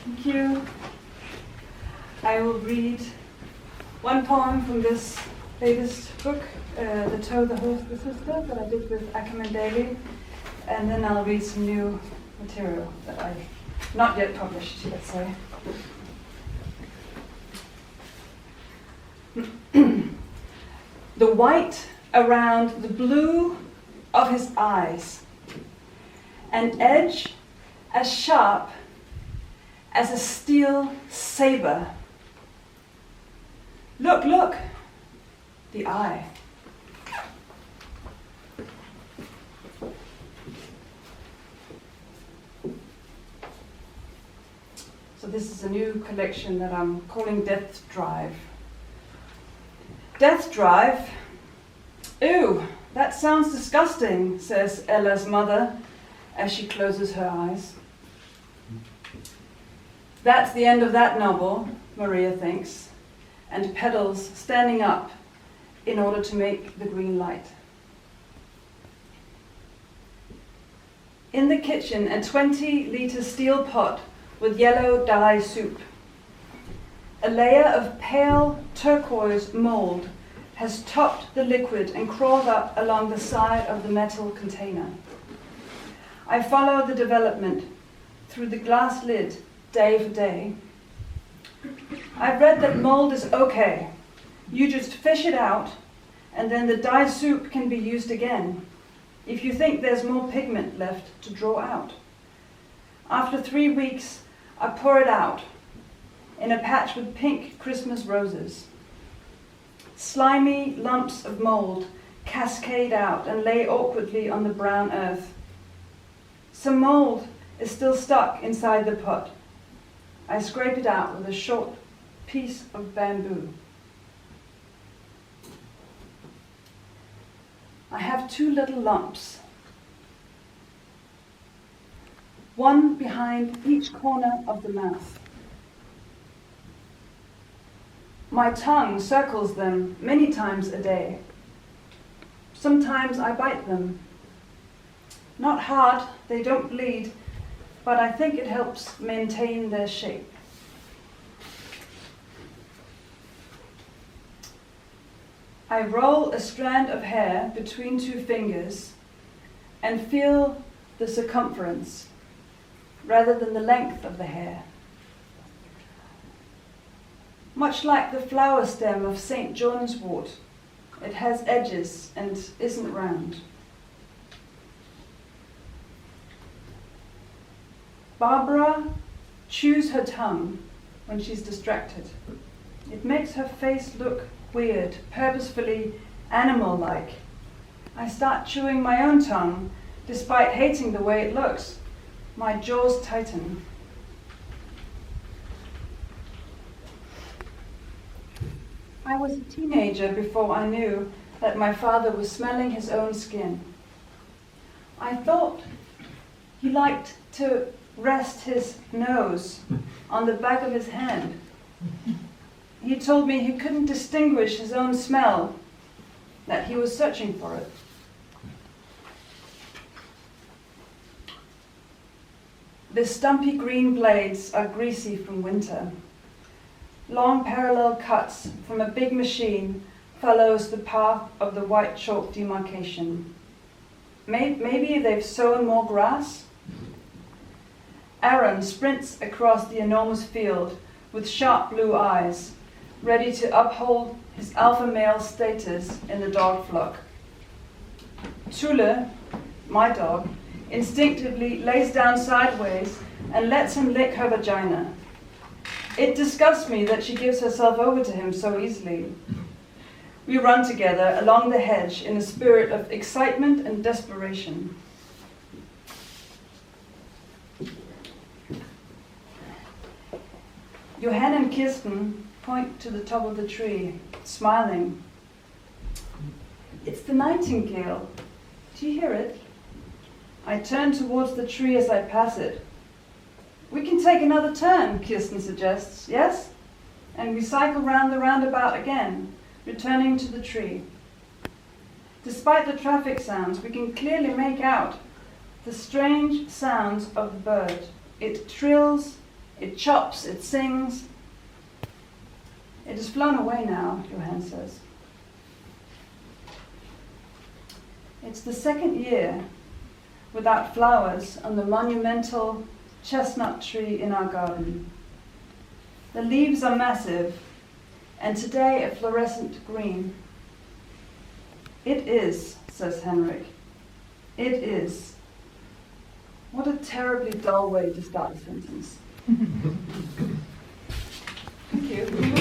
Thank you. I will read one poem from this latest book, The Toe, the Horse, the Sister, that I did with Ackerman Daly, and then I'll read some new material that I've not yet published, let's say. The white around the blue of his eyes, an edge as sharp as a steel saber. Look, look, the eye. So this is a new collection that I'm calling Death Drive. Death Drive? Ew, that sounds disgusting, says Ella's mother as she closes her eyes. That's the end of that novel, Maria thinks, and pedals standing up in order to make the green light. In the kitchen, a 20-liter steel pot with yellow dye soup. A layer of pale turquoise mold has topped the liquid and crawled up along the side of the metal container. I follow the development through the glass lid day for day. I've read that mold is okay. You just fish it out, and then the dye soup can be used again if you think there's more pigment left to draw out. After 3 weeks, I pour it out in a patch with pink Christmas roses. Slimy lumps of mold cascade out and lay awkwardly on the brown earth. Some mold is still stuck inside the pot. I scrape it out with a short piece of bamboo. I have 2 little lumps, one behind each corner of the mouth. My tongue circles them many times a day. Sometimes I bite them. Not hard, they don't bleed, but I think it helps maintain their shape. I roll a strand of hair between 2 fingers and feel the circumference rather than the length of the hair. Much like the flower stem of St. John's wort, it has edges and isn't round. Barbara chews her tongue when she's distracted. It makes her face look weird, purposefully animal-like. I start chewing my own tongue, despite hating the way it looks. My jaws tighten. I was a teenager before I knew that my father was smelling his own skin. I thought he liked to rest his nose on the back of his hand. He told me he couldn't distinguish his own smell, that he was searching for it. The stumpy green blades are greasy from winter. Long parallel cuts from a big machine follows the path of the white chalk demarcation. Maybe they've sown more grass? Aaron sprints across the enormous field with sharp blue eyes, ready to uphold his alpha male status in the dog flock. Tule, my dog, instinctively lays down sideways and lets him lick her vagina. It disgusts me that she gives herself over to him so easily. We run together along the hedge in a spirit of excitement and desperation. Johan and Kirsten point to the top of the tree, smiling. It's the nightingale. Do you hear it? I turn towards the tree as I pass it. We can take another turn, Kirsten suggests, yes? And we cycle round the roundabout again, returning to the tree. Despite the traffic sounds, we can clearly make out the strange sounds of the bird. It trills It chops, it sings. It has flown away now, Johan says. It's the second year without flowers on the monumental chestnut tree in our garden. The leaves are massive, and today a fluorescent green. It is, says Henrik. It is. What a terribly dull way to start a sentence. Thank you.